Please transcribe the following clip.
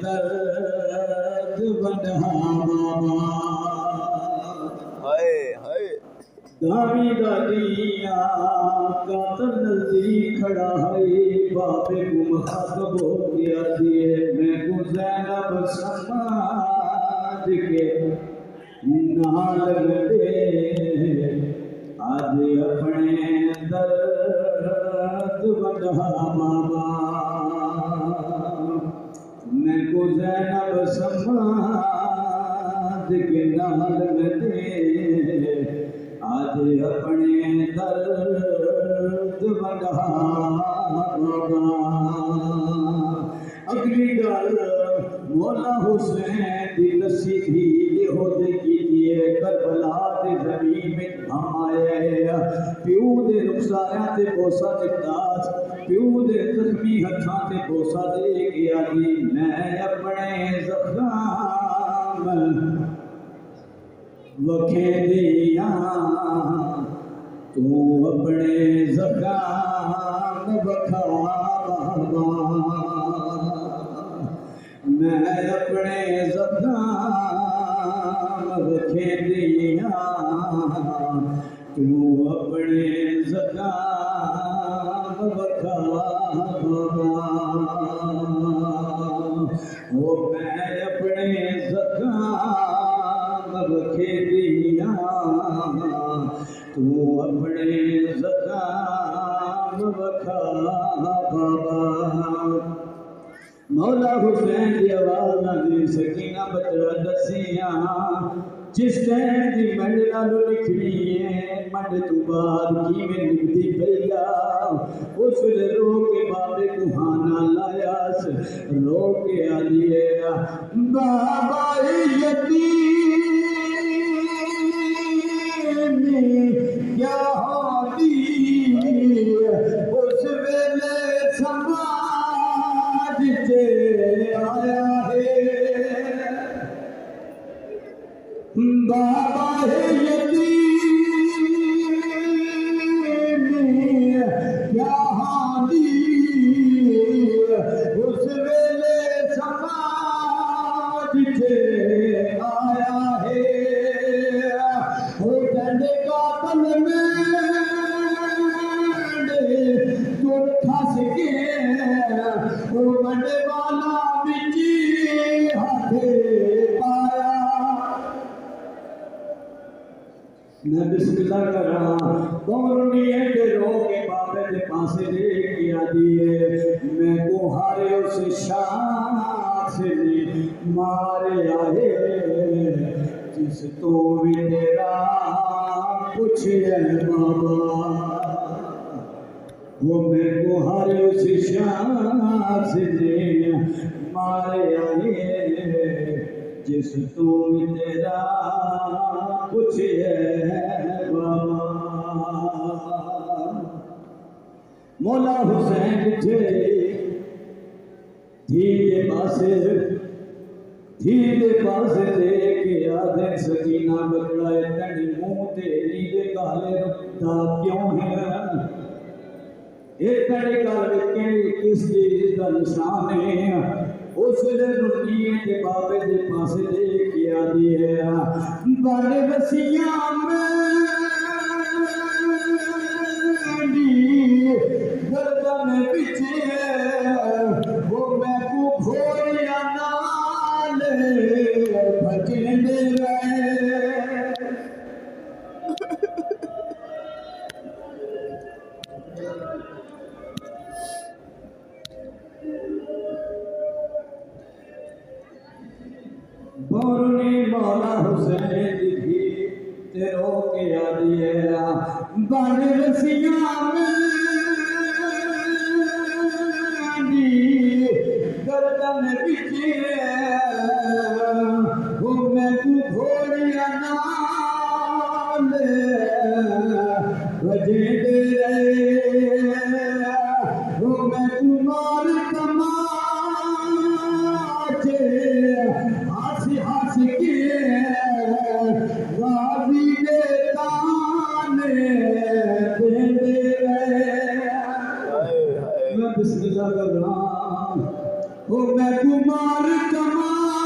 दर्द बढ़ावा हाय हाय दावी दादिया कातर नजदीक खड़ा है बाबे को मुखातब हो गया दिए मैं को ज़ैनब समाज के नाल लगे आज अपने दर्द बढ़ावा मैं को ज़ैनब समाज के नाल लगे आज अपने दर्द बढ़ावा अगली गल मौला हुसैन दी दसी थी यहूदी की दिए करबला दे ज़मीन में हम आए प्यू दे रुखसारियां ते बोसा दिता प्यू दे जख्मी हथां ते बोसा दे गया जी मैं अपने ज़ख़्म वखे दिया तू अपने ज़ख़्म वखा बाबा मैं अपने ज़ख़्म वखे दिया तू अपने ज़ख़्म वखा बाबा ओ मैं अपने ज़ख़्म वखे दिया तू अपने ज़ख़्म वखा बाबा मौला हुसैन की आवाज़ नाज़िल सकीना बचड़ा दसिया जिस टाइम की मंड नालों लिखनी है मंड तू बाद की में लिखती पईया उस वे रो के बाबे को हाना लाया रो के आलिए बाबा यतीम क्या होती उस वेले समाज से आया है बाबा यतीम क्या हादी उस वेले समाज से आया है वो डंडे का तन में तो फंस गया वो बड़े वाला बिजी हाथे पाया मैं बिस्मिल्लाह कर रहा गौरनिए के रो के बाबे के पासे दे किया दिए मैं को हारे उस शाख से मारे आए जिस तो भी तेरा कुछ है बाबा वो मेरे को हारे उस शाख से मारे आए जिस तो भी तेरा कुछ है बाबा मौला हुसैन थे धीरे पासे देख आदे सकीना बदलाए तनी मुंह तेरी दे काले रुकता क्यों है एक तड़े काल के किस चीज का निशान है उस रुकिए के बाबे के पास लेके आ दिए बड़े बसिया गर्दन पीछे वो मैं को घोड़िया नाल भजन दे रहे बोरनी मौला हुसैन दिखी तेरो के आदिए बन रसिया गर्दन पीछे वो मैं तू घोड़िया नाल बजे दे रहे वो मैं तू मार तमाचे हंस के राजी दे ताने दे रहे मैं बिस्मिल्लाह कर रहा हूँ मैं मार कमा